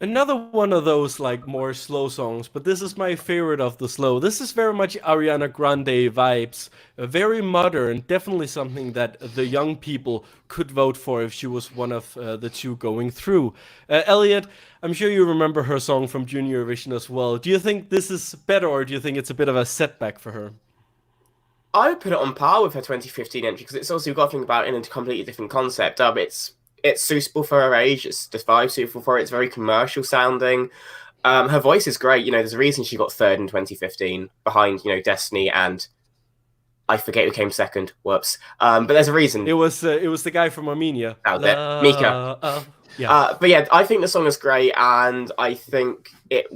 Another one of those like more slow songs, but this is my favorite of the slow. This is very much Ariana Grande vibes, very modern, definitely something that the young people could vote for if she was one of the two going through. Elliot, I'm sure you remember her song from Junior Eurovision as well. Do you think this is better, or do you think it's a bit of a setback for her? I would put it on par with her 2015 entry, because it's also got to think about it in a completely different concept. It's suitable for her age. It's the vibe suitable for it. It's very commercial sounding. Her voice is great. You know, there's a reason she got third in 2015 behind, you know, Destiny and I forget who came second. Whoops. But there's a reason. It was the guy from Armenia. Mika. Yeah. But yeah, I think the song is great, and I think it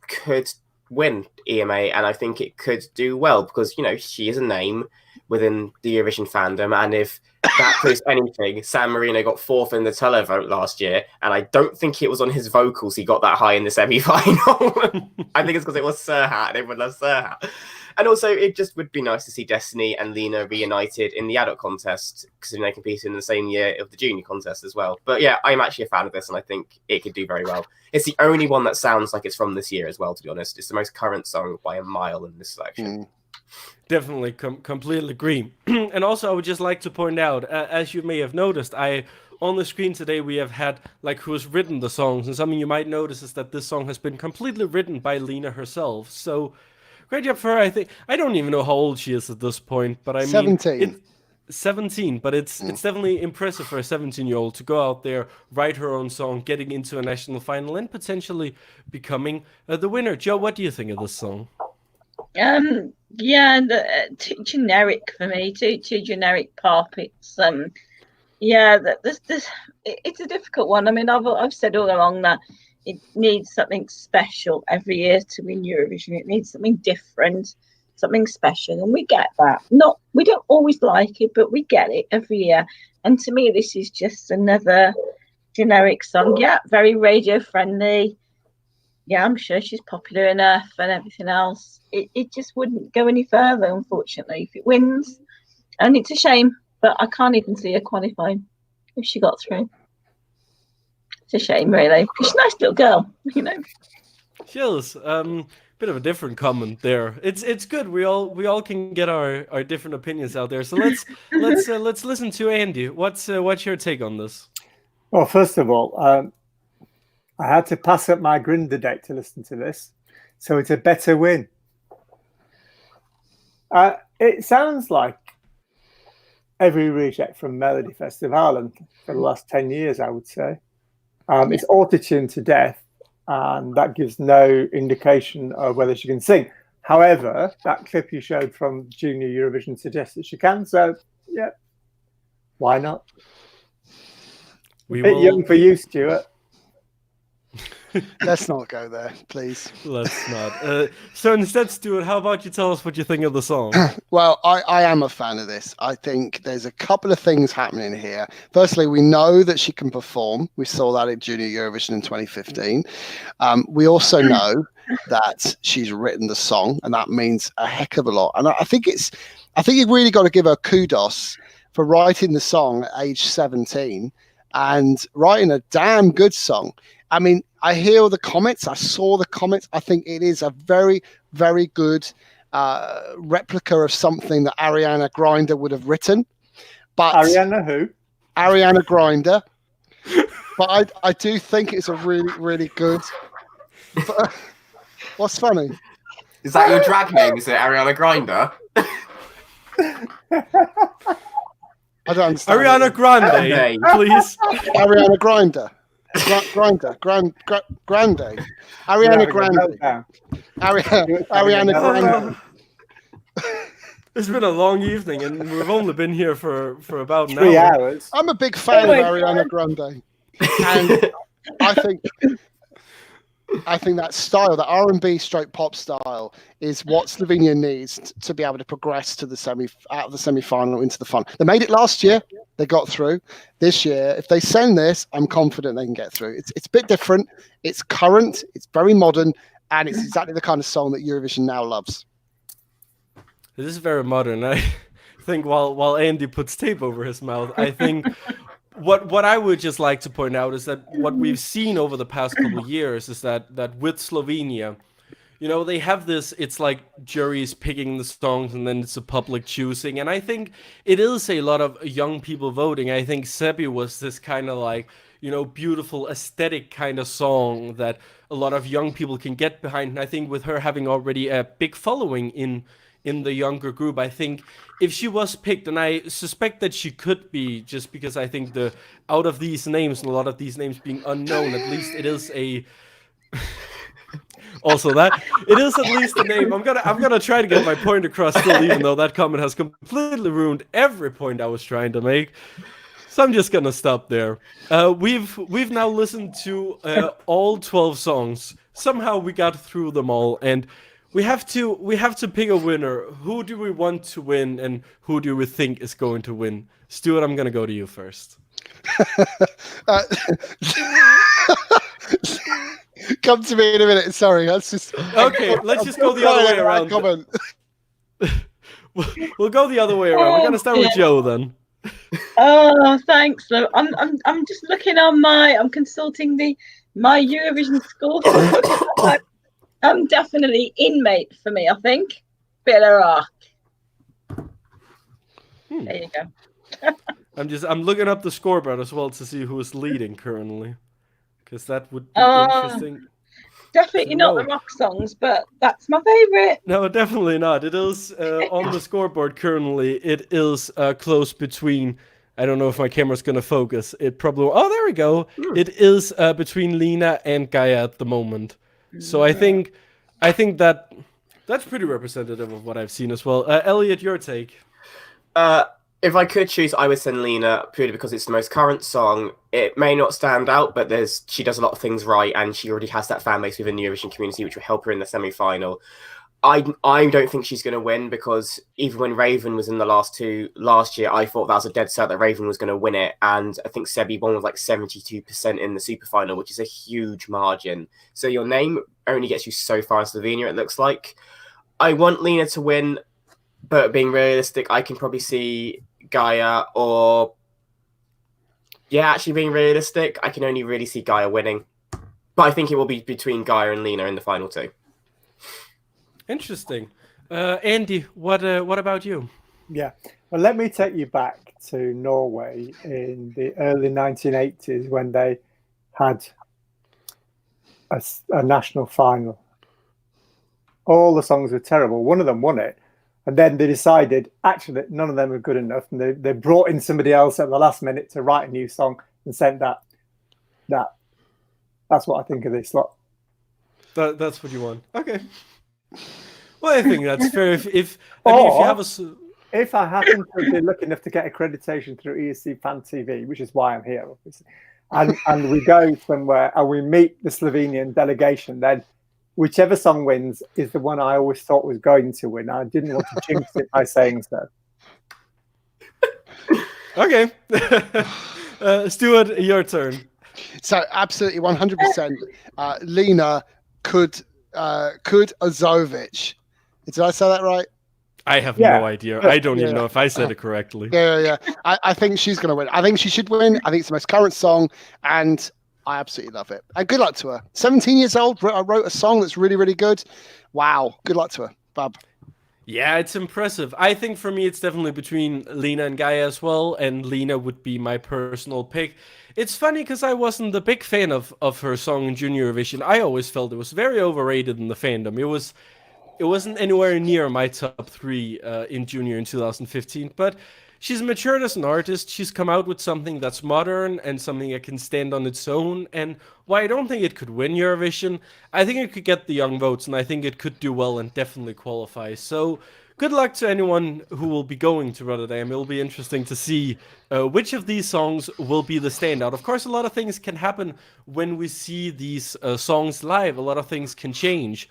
could win EMA, and I think it could do well because, you know, she is a name within the Eurovision fandom, and if that proves anything, San Marino got fourth in the televote last year, and I don't think it was on his vocals he got that high in the semi-final. I think it's because it was Serhat, and everyone loves Serhat. And also, it just would be nice to see Destiny and Lina reunited in the adult contest, because they competed in the same year of the junior contest as well. But yeah, I'm actually a fan of this, and I think it could do very well. It's the only one that sounds like it's from this year as well, to be honest. It's the most current song by a mile in this selection. Definitely completely agree. And also, I would just like to point out, as you may have noticed, on the screen today we have had like who's written the songs, and something you might notice is that this song has been completely written by Lina herself. So great job for her. I think I don't even know how old she is at this point, but I mean 17. 17, but it's definitely impressive for a 17-year-old to go out there, write her own song, getting into a national final, and potentially becoming the winner. Joe, what do you think of this song? Yeah, too generic for me. Too generic pop. It's it's a difficult one. I mean, I've said all along that it needs something special every year to win Eurovision. It needs something different, something special, and we get that. We don't always like it, but we get it every year. And to me, this is just another generic song. Yeah, very radio friendly. Yeah, I'm sure she's popular enough and everything else. It just wouldn't go any further, unfortunately, if it wins. And it's a shame, but I can't even see her qualifying if she got through. It's a shame, really, because she's a nice little girl, you know. She is. Bit of a different comment there. It's good. We all can get our different opinions out there. So let's listen to Andy. What's your take on this? Well, first of all, I had to pass up my Grinder date to listen to this, so it's a better win. It sounds like every reject from Melody Festival for the last 10 years, I would say. It's auto-tuned to death, and that gives no indication of whether she can sing. However, that clip you showed from Junior Eurovision suggests that she can, so yeah, why not? Bit young for you, Stuart. Let's not go there, please. Let's not. So instead, Stuart, how about you tell us what you think of the song? Well, I am a fan of this. I think there's a couple of things happening here. Firstly, we know that she can perform. We saw that in Junior Eurovision in 2015. We also know that she's written the song, and that means a heck of a lot. And I think you've really got to give her kudos for writing the song at age 17 and writing a damn good song. I mean, I hear all the comments. I saw the comments. I think it is a very, very good replica of something that Ariana Grande would have written. But Ariana who? Ariana Grande. But I do think it's a really, really good. What's funny? Is that your drag name? Is it Ariana Grande? I don't understand. Ariana Grande, please. Ariana Grande. Grande. Ariana Grande. Ariana Grande. It's been a long evening, and we've only been here for about 3 hours. I'm a big fan of Ariana Grande, and I think I think that style, that R&B stroke pop style, is what Slovenia needs to be able to progress to the out of the semi-final into the final. They made it last year. They got through. This year, if they send this, I'm confident they can get through. It's a bit different. It's current. It's very modern, and it's exactly the kind of song that Eurovision now loves. This is very modern. I think while Andy puts tape over his mouth, I think what I would just like to point out is that what we've seen over the past couple of years is that with Slovenia, you know, they have this, it's like juries picking the songs and then it's a public choosing. And I think it is a lot of young people voting. I think Sebi was this kind of like, you know, beautiful aesthetic kind of song that a lot of young people can get behind. And I think with her having already a big following in the younger group, I think if she was picked, and I suspect that she could be, just because I think out of these names and a lot of these names being unknown, at least it is a also that it is at least a name. I'm gonna try to get my point across still, even though that comment has completely ruined every point I was trying to make. So I'm just gonna stop there. We've now listened to all 12 songs. Somehow we got through them all, and we have to pick a winner. Who do we want to win, and who do we think is going to win? Stuart, I'm gonna go to you first. Come to me in a minute. Sorry, that's just okay. Let's just go the other way around. We'll go the other way around. We're gonna start with Joe then. Oh, thanks. So I'm just looking on I'm consulting my Eurovision score. I'm definitely Inmate for me, I think. Bit of rock. There you go. I'm looking up the scoreboard as well to see who is leading currently, because that would be interesting. Definitely not the rock songs, but that's my favorite. No, definitely not. It is on the scoreboard currently. It is close between. I don't know if my camera's gonna focus. It probably. Oh, there we go. It is between Lina and Gaia at the moment. So I think that's pretty representative of what I've seen as well. Elliot, your take? If I could choose, I would send Lina purely because it's the most current song. It may not stand out, but she does a lot of things right, and she already has that fan base within the Eurovision community, which will help her in the semi-final. I don't think she's going to win, because even when Raven was in the last year, I thought that was a dead cert that Raven was going to win it, and I think Sebi won with like 72% in the super final, which is a huge margin. So your name only gets you so far in Slovenia, it looks like. I want Lina to win, but being realistic, I can probably see Gaia actually being realistic, I can only really see Gaia winning. But I think it will be between Gaia and Lina in the final two. Interesting. Andy, what about you? Yeah. Well, let me take you back to Norway in the early 1980s when they had a national final. All the songs were terrible. One of them won it. And then they decided, actually, none of them were good enough. And they brought in somebody else at the last minute to write a new song and sent that. That's what I think of this lot. That's what you want. Okay. Well, I think that's fair. If I happen to be lucky enough to get accreditation through ESC Fan TV, which is why I'm here, obviously, and we go somewhere and we meet the Slovenian delegation, then whichever song wins is the one I always thought was going to win. I didn't want to jinx it by saying so. Okay. Stuart, your turn. So absolutely 100%. Lina Kuduzović. Did I say that right? I have no idea. I don't even know if I said it correctly. Yeah. I think she's going to win. I think she should win. I think it's the most current song, and I absolutely love it. And good luck to her. 17 years old. I wrote a song that's really, really good. Wow. Good luck to her. Bub. Yeah, it's impressive. I think for me, it's definitely between Lina and Gaia as well, and Lina would be my personal pick. It's funny because I wasn't a big fan of her song in Junior Eurovision. I always felt it was very overrated in the fandom. It wasn't anywhere near my top 3 in Junior in 2015, but she's matured as an artist. She's come out with something that's modern and something that can stand on its own. And while I don't think it could win Eurovision, I think it could get the young votes, and I think it could do well and definitely qualify. So good luck to anyone who will be going to Rotterdam. It'll be interesting to see which of these songs will be the standout. Of course, a lot of things can happen when we see these songs live. A lot of things can change.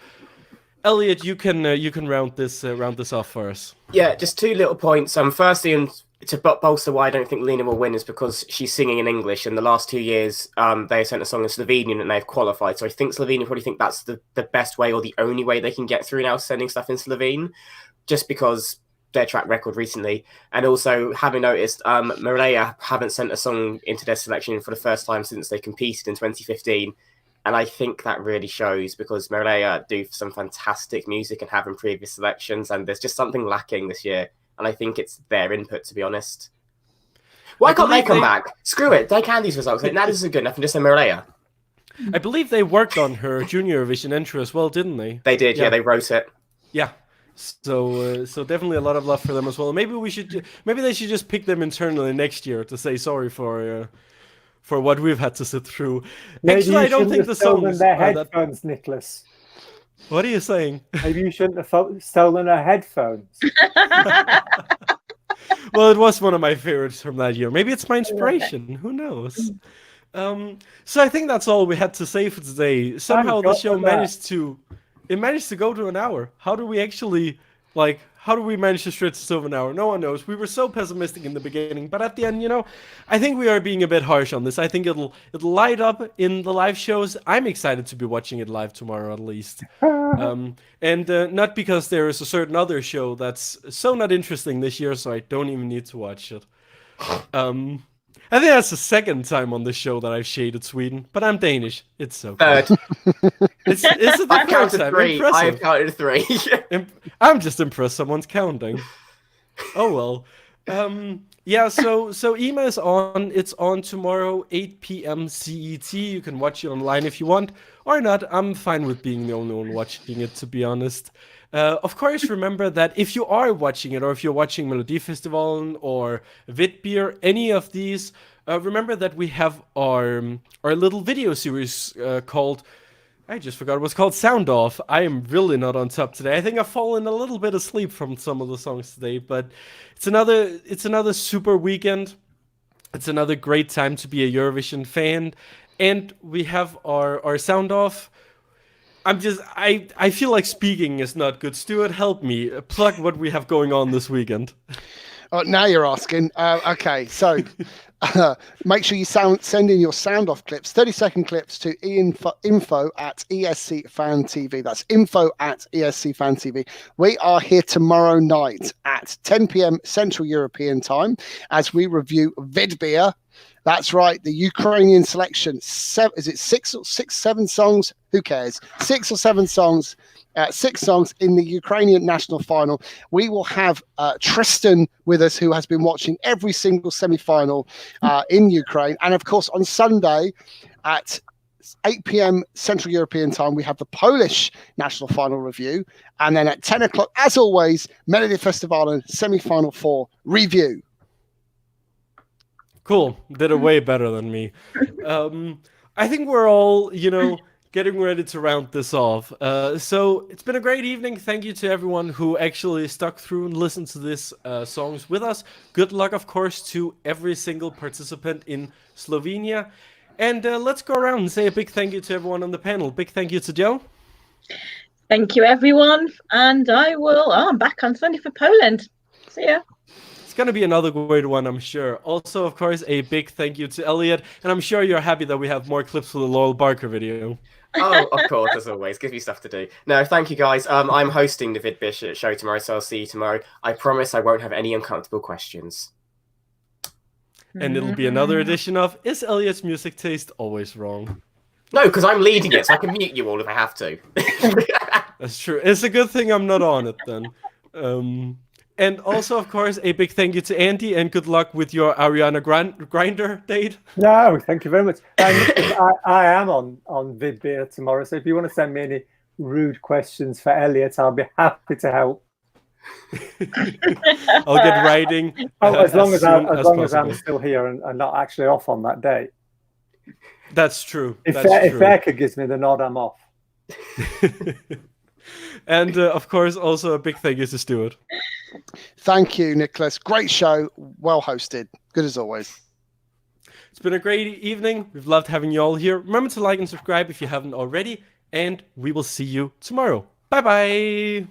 Elliot, you can round this off for us. Yeah, just 2 little points. Firstly, and to bolster why I don't think Lina will win is because she's singing in English. And the last 2 years, they sent a song in Slovenian and they've qualified. So I think Slovenia probably think that's the best way or the only way they can get through now, sending stuff in Slovene, just because their track record recently. And also, having noticed, Maria haven't sent a song into their selection for the first time since they competed in 2015. And I think that really shows because Maria do some fantastic music and have in previous selections. And there's just something lacking this year. And I think it's their input, to be honest. Why can't they come back? Screw it. They can these results. Now this is good enough. And just say Maria. I believe they worked on her Junior Eurovision entry as well, didn't they? They did. Yeah, they wrote it. Yeah. So definitely a lot of love for them as well. Maybe they should just pick them internally next year to say sorry for what we've had to sit through. Maybe actually, I don't think the songs their are headphones, Nicholas. What are you saying? Maybe you shouldn't have stolen her headphones. Well, it was one of my favorites from that year. Maybe it's my inspiration. Who knows? So I think that's all we had to say for today. Somehow the show managed to go to an hour. How do we manage to stretch this over an hour? No one knows. We were so pessimistic in the beginning, but at the end, I think we are being a bit harsh on this. I think it'll light up in the live shows. I'm excited to be watching it live tomorrow at least. And not because there is a certain other show that's so not interesting this year, so I don't even need to watch it. I think that's the second time on this show that I've shaded Sweden, but I'm Danish. It's so Third. Is it the I've third counted time? 3. Impressive. I've counted 3. I'm just impressed someone's counting. Oh well. Yeah, so EMA is on. It's on tomorrow, 8 p.m. CET. You can watch it online if you want, or not. I'm fine with being the only one watching it, to be honest. Of course, remember that if you are watching it, or if you're watching Melodifestivalen or Vitbier, any of these, remember that we have our little video series called, I just forgot it was called, Sound Off. I am really not on top today. I think I've fallen a little bit asleep from some of the songs today, but it's another super weekend. It's another great time to be a Eurovision fan, and we have our Sound Off. I feel like speaking is not good. Stuart, help me. Plug what we have going on this weekend. Oh, now you're asking. Okay, so make sure you send in your sound off clips, 30-second clips to info at ESC Fan TV. That's info at ESC Fan TV. We are here tomorrow night at 10 p.m. Central European time as we review Vidbier. That's right, the Ukrainian selection. Is it 7 songs? Who cares? 6 or 7 songs. 6 songs in the Ukrainian national final. We will have Tristan with us, who has been watching every single semi-final in Ukraine. And of course, on Sunday at 8 p.m. Central European time, we have the Polish national final review. And then at 10 o'clock, as always, Melodifestivalen semi-final 4 review. Cool. Did it way better than me. I think we're all, getting ready to round this off. So it's been a great evening. Thank you to everyone who actually stuck through and listened to this songs with us. Good luck, of course, to every single participant in Slovenia. And let's go around and say a big thank you to everyone on the panel. Big thank you to Joe. Thank you, everyone. And I'm back on Sunday for Poland. See ya. It's going to be another great one, I'm sure. Also, of course, a big thank you to Elliot. And I'm sure you're happy that we have more clips for the Laurel Barker video. Oh, of course, as always. Gives me stuff to do. No, thank you, guys. I'm hosting the Vidbier show tomorrow, so I'll see you tomorrow. I promise I won't have any uncomfortable questions. And it'll be another edition of Is Elliot's Music Taste Always Wrong? No, because I'm leading it, so I can mute you all if I have to. That's true. It's a good thing I'm not on it then. And also, of course, a big thank you to Andy, and good luck with your Ariana Grindr date. No, thank you very much. I am on Vidbier tomorrow, so if you want to send me any rude questions for Elliot, I'll be happy to help. I'll get writing. As long as I'm still here and not actually off on that day. That's true. If Eka gives me the nod, I'm off. And of course, also a big thank you to Stuart. Thank you, Nicholas. Great show. Well hosted. Good as always. It's been a great evening. We've loved having you all here. Remember to like and subscribe if you haven't already. And we will see you tomorrow. Bye-bye.